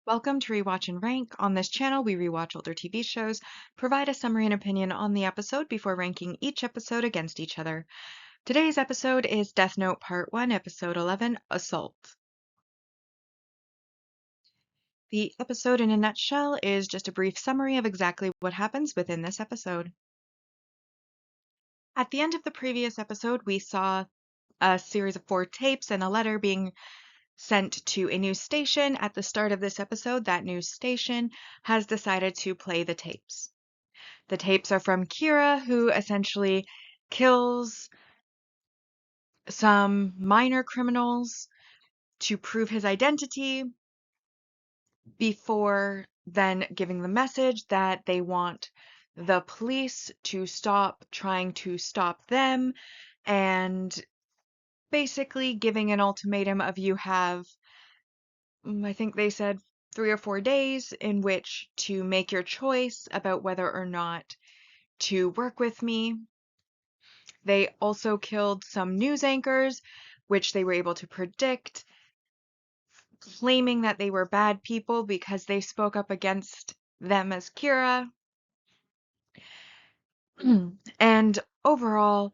Welcome to Rewatch and Rank. On this channel, we rewatch older TV shows, provide a summary and opinion on the episode before ranking each episode against each other. Today's episode is Death Note Part 1, Episode 11, Assault. The episode in a nutshell is just a brief summary of exactly what happens within this episode. At the end of the previous episode, we saw a series of 4 tapes and a letter being sent to a news station. At the start of this episode, that news station has decided to play the tapes. The tapes are from Kira, who essentially kills some minor criminals to prove his identity before then giving the message that they want the police to stop trying to stop them and basically giving an ultimatum of you have, I think they said 3 or 4 days in which to make your choice about whether or not to work with me. They also killed some news anchors, which they were able to predict, claiming that they were bad people because they spoke up against them as Kira. And overall,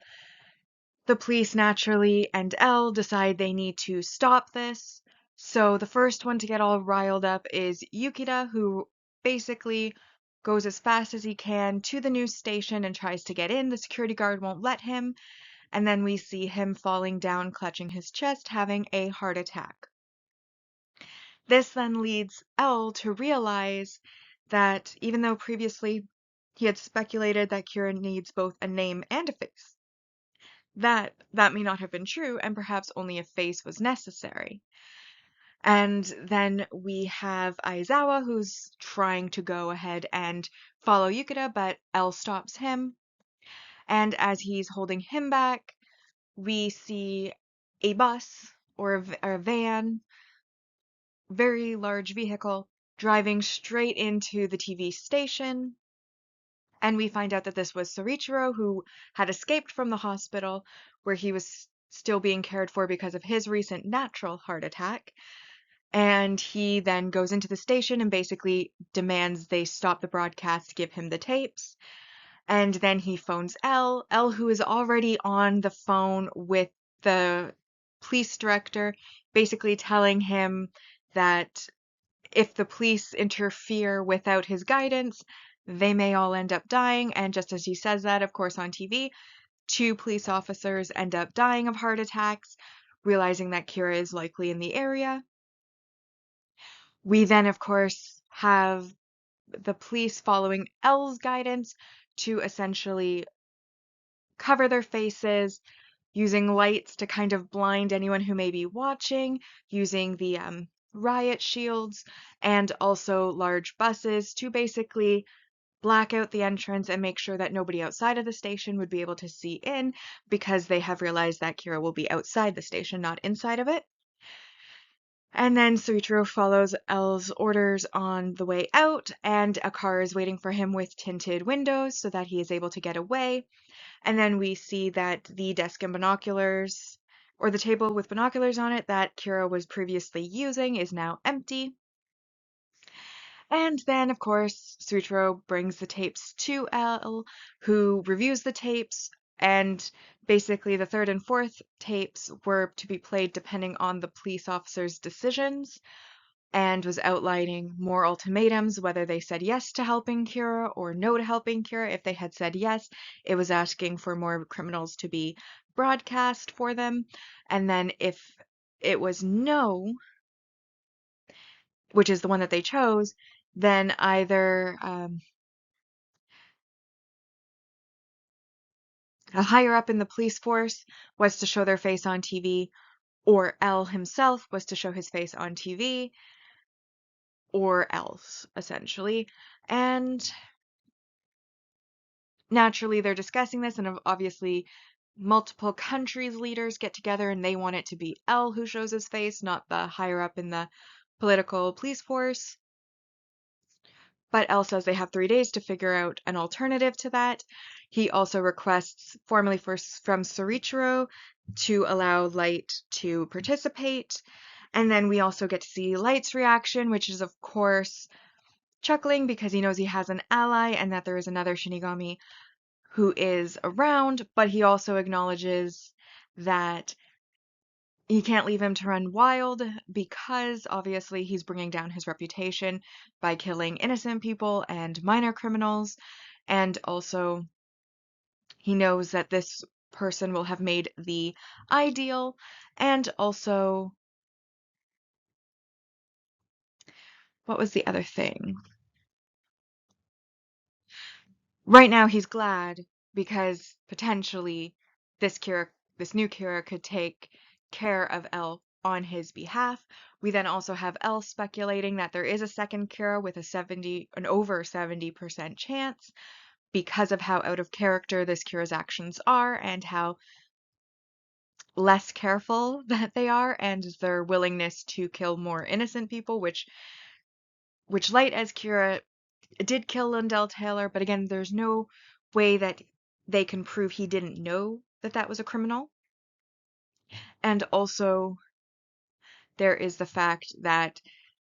the police naturally and L decide they need to stop this. So the first one to get all riled up is Yukita, who basically goes as fast as he can to the news station and tries to get in. The security guard won't let him. And then we see him falling down, clutching his chest, having a heart attack. This then leads L to realize that even though previously he had speculated that Kira needs both a name and a face, that may not have been true, and perhaps only a face was necessary. And then we have Aizawa, who's trying to go ahead and follow Yukita, but L stops him. And as he's holding him back, we see a bus or a van, very large vehicle, driving straight into the TV station. And we find out that this was Soichiro, who had escaped from the hospital where he was still being cared for because of his recent natural heart attack. And he then goes into the station and basically demands they stop the broadcast, give him the tapes. And then he phones L, who is already on the phone with the police director, basically telling him that if the police interfere without his guidance, they may all end up dying. And just as he says that, of course, on TV, 2 police officers end up dying of heart attacks, realizing that Kira is likely in the area. We then, of course, have the police following L's guidance to essentially cover their faces, using lights to kind of blind anyone who may be watching, using the riot shields, and also large buses to basically black out the entrance and make sure that nobody outside of the station would be able to see in, because they have realized that Kira will be outside the station, not inside of it. And then Soichiro follows L's orders on the way out, and a car is waiting for him with tinted windows so that he is able to get away. And then we see that the desk and binoculars, or the table with binoculars on it that Kira was previously using, is now empty. And then, of course, Soichiro brings the tapes to L, who reviews the tapes, and basically the 3rd and 4th tapes were to be played depending on the police officer's decisions, and was outlining more ultimatums, whether they said yes to helping Kira or no to helping Kira. If they had said yes, it was asking for more criminals to be broadcast for them. And then if it was no, which is the one that they chose, then either a higher up in the police force was to show their face on TV, or L himself was to show his face on TV, or else, essentially. And naturally, they're discussing this, and obviously, multiple countries' leaders get together and they want it to be L who shows his face, not the higher up in the political police force. But L says they have 3 days to figure out an alternative to that. He also requests formally from Soichiro to allow Light to participate, And then we also get to see Light's reaction, which is, of course, chuckling because he knows he has an ally and that there is another Shinigami who is around, but he also acknowledges that he can't leave him to run wild because obviously he's bringing down his reputation by killing innocent people and minor criminals. And also, he knows that this person will have made the ideal. And also, what was the other thing? Right now, he's glad because potentially this new Kira could take care of Elle on his behalf. We then also have Elle speculating that there is a second Kira with an over 70% chance because of how out of character this Kira's actions are and how less careful that they are and their willingness to kill more innocent people, which Light as Kira did kill Lindell Taylor, but again, there's no way that they can prove he didn't know that that was a criminal. And also, there is the fact that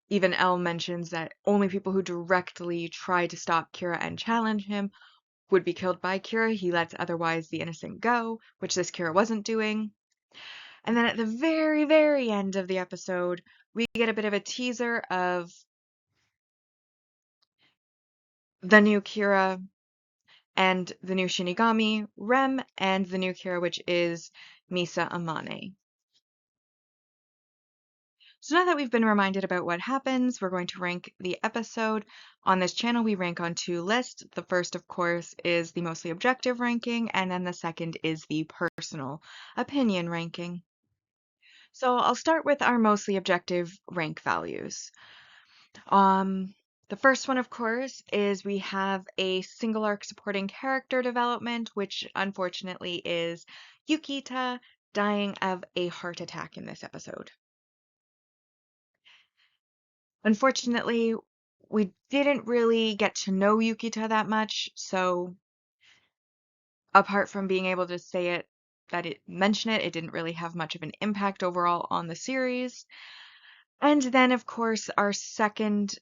even Elle mentions that only people who directly try to stop Kira and challenge him would be killed by Kira. He lets otherwise the innocent go, which this Kira wasn't doing. And then at the very, very end of the episode, we get a bit of a teaser of the new Kira and the new Shinigami, Rem, and the new Kira, which is Misa Amane. So now that we've been reminded about what happens, we're going to rank the episode. On this channel, we rank on two lists. The first, of course, is the mostly objective ranking, and then the second is the personal opinion ranking. So I'll start with our mostly objective rank values. The first one, of course, is we have a single arc supporting character development, which unfortunately is Yukita dying of a heart attack in this episode. Unfortunately, we didn't really get to know Yukita that much, so apart from being able to say it, mention it, it didn't really have much of an impact overall on the series. And then, of course, our second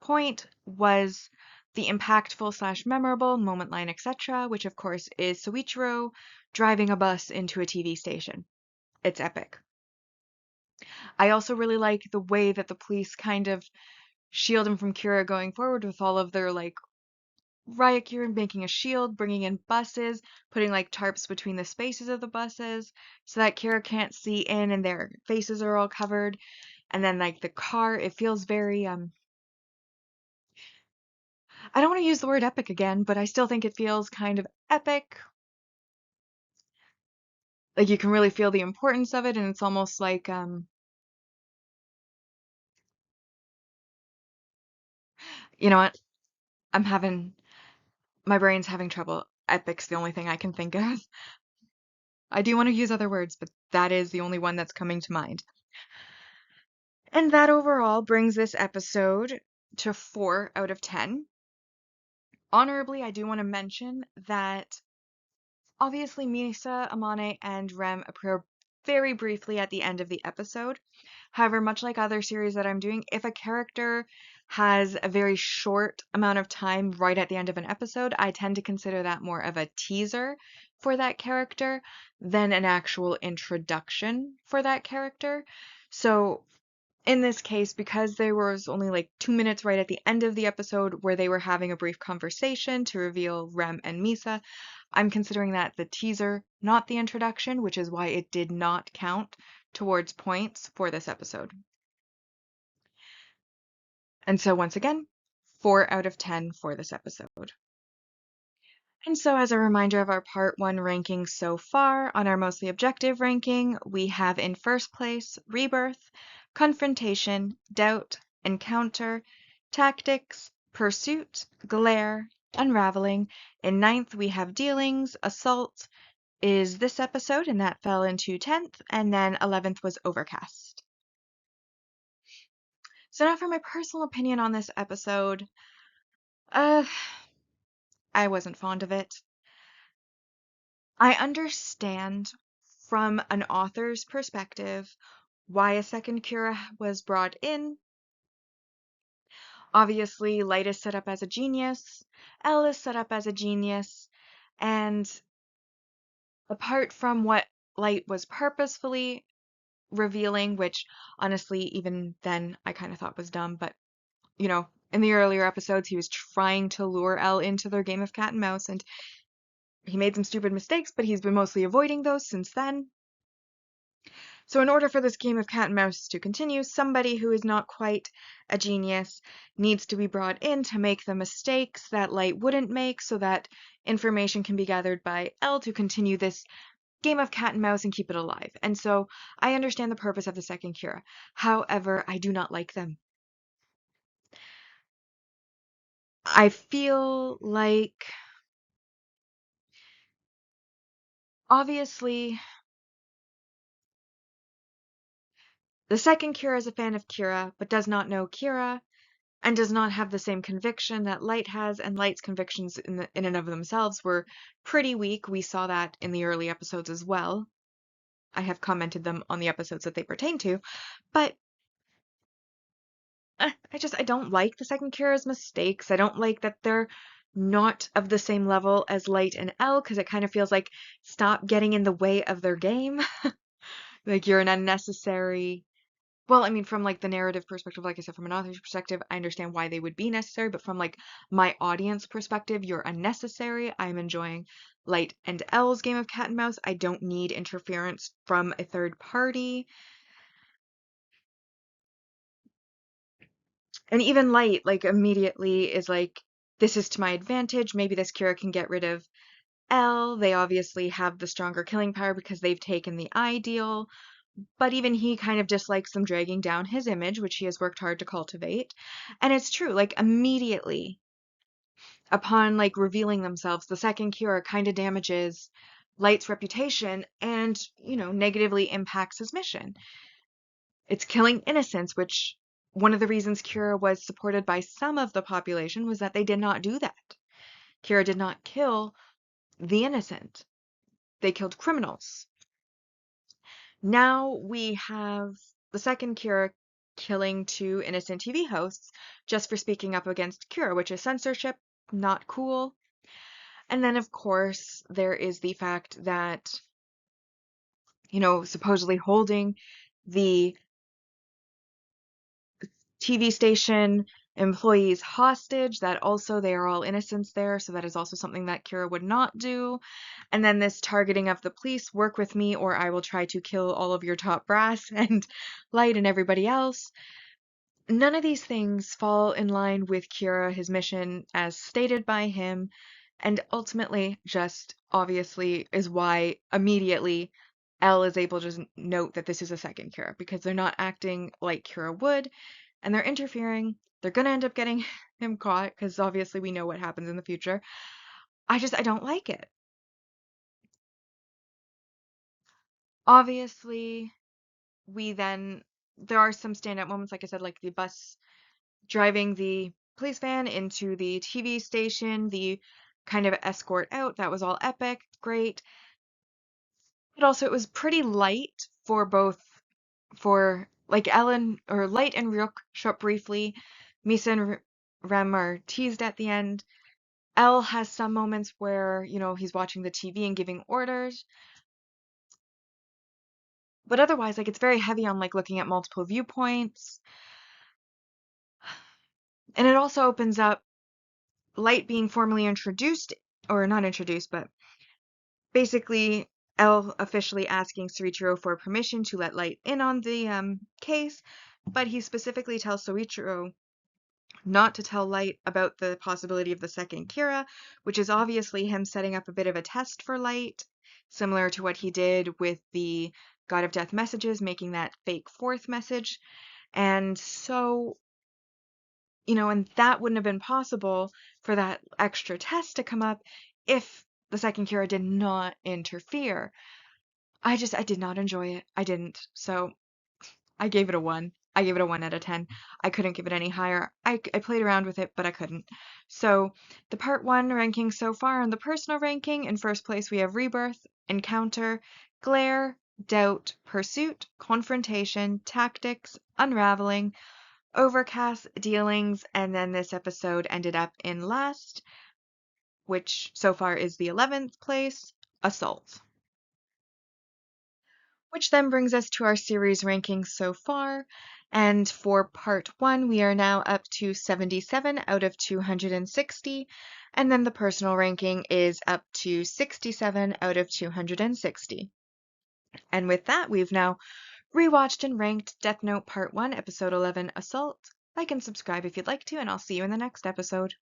point was the impactful slash memorable moment line, etc., which of course is Soichiro driving a bus into a TV station. It's epic. I also really like the way that the police kind of shield him from Kira going forward with all of their like riot gear, making a shield, bringing in buses, putting like tarps between the spaces of the buses so that Kira can't see in and their faces are all covered. And then like the car, it feels very I don't want to use the word epic again, but I still think it feels kind of epic. Like you can really feel the importance of it, and it's almost like you know what? I'm having my brain's having trouble. Epic's the only thing I can think of. I do want to use other words, but that is the only one that's coming to mind. And that overall brings this episode to 4 out of 10. Honorably, I do want to mention that obviously Misa, Amane, and Rem appear very briefly at the end of the episode. However, much like other series that I'm doing, if a character has a very short amount of time right at the end of an episode, I tend to consider that more of a teaser for that character than an actual introduction for that character. So in this case, because there was only like 2 minutes right at the end of the episode where they were having a brief conversation to reveal Rem and Misa, I'm considering that the teaser, not the introduction, which is why it did not count towards points for this episode. And so once again, 4 out of 10 for this episode. And so as a reminder of our part 1 rankings so far, on our mostly objective ranking, we have in first place Rebirth, Confrontation, Doubt, Encounter, Tactics, Pursuit, Glare, Unraveling. In ninth, we have Dealings, Assault is this episode, and that fell into 10th, and then 11th was Overcast. So now for my personal opinion on this episode, I wasn't fond of it. I understand from an author's perspective why a second Kira was brought in. Obviously, Light is set up as a genius, L is set up as a genius, and apart from what Light was purposefully revealing, which honestly, even then, I kind of thought was dumb, but in the earlier episodes, he was trying to lure Elle into their game of cat and mouse, and he made some stupid mistakes, but he's been mostly avoiding those since then. So in order for this game of cat and mouse to continue, somebody who is not quite a genius needs to be brought in to make the mistakes that Light wouldn't make so that information can be gathered by Elle to continue this game of cat and mouse and keep it alive. And so I understand the purpose of the second Kira. However, I do not like them. I feel like obviously the second Kira is a fan of Kira, but does not know Kira, and does not have the same conviction that Light has, and Light's convictions in and of themselves were pretty weak. We saw that in the early episodes as well. I have commented them on the episodes that they pertain to, but I don't like the second Kira's mistakes. I don't like that they're not of the same level as Light and Elle, because it kind of feels like, stop getting in the way of their game. Like, you're an unnecessary. Well, I mean, from like the narrative perspective, like I said, from an author's perspective, I understand why they would be necessary, but from like my audience perspective, you're unnecessary. I'm enjoying Light and Elle's game of cat and mouse. I don't need interference from a third party. And even Light, like, immediately is like, this is to my advantage. Maybe this Kira can get rid of Elle. They obviously have the stronger killing power because they've taken the ideal. But even he kind of dislikes them dragging down his image, which he has worked hard to cultivate. And it's true, like, immediately upon like revealing themselves, the second Kira kind of damages Light's reputation and, negatively impacts his mission. It's killing innocents, which one of the reasons Kira was supported by some of the population was that they did not do that. Kira did not kill the innocent. They killed criminals. Now we have the second Kira killing 2 innocent TV hosts just for speaking up against Kira, which is censorship, not cool. And then, of course, there is the fact that, supposedly holding the TV station employees hostage, that also they are all innocents there, so that is also something that Kira would not do. And then this targeting of the police, work with me or I will try to kill all of your top brass and Light and everybody else. None of these things fall in line with Kira, his mission as stated by him, and ultimately just obviously is why immediately Elle is able to just note that this is a second Kira, because they're not acting like Kira would, and they're interfering. They're gonna end up getting him caught, because obviously we know what happens in the future. I don't like it. Obviously, there are some standout moments, like I said, like the bus driving the police van into the TV station, the kind of escort out. That was all epic, great. But also, it was pretty light for like Ellen or Light and Ryuk show up briefly. Misa and Rem are teased at the end. Elle has some moments where, he's watching the TV and giving orders. But otherwise, like, it's very heavy on like looking at multiple viewpoints. And it also opens up Light being formally introduced, or not introduced, but basically Elle officially asking Soichiro for permission to let Light in on the case, but he specifically tells Soichiro not to tell Light about the possibility of the second Kira, which is obviously him setting up a bit of a test for Light, similar to what he did with the God of Death messages, making that fake 4th message. And so, and that wouldn't have been possible for that extra test to come up if the second Kira did not interfere. I did not enjoy it. I didn't. So I gave it a 1. I gave it a 1 out of 10. I couldn't give it any higher. I played around with it, but I couldn't. So the part 1 ranking so far, in the personal ranking, in first place we have Rebirth, Encounter, Glare, Doubt, Pursuit, Confrontation, Tactics, Unraveling, Overcast, Dealings, and then this episode ended up in last, which so far is the 11th place, Assault. Which then brings us to our series rankings so far. And for part 1, we are now up to 77 out of 260. And then the personal ranking is up to 67 out of 260. And with that, we've now rewatched and ranked Death Note Part 1, Episode 11, Assault. Like and subscribe if you'd like to, and I'll see you in the next episode.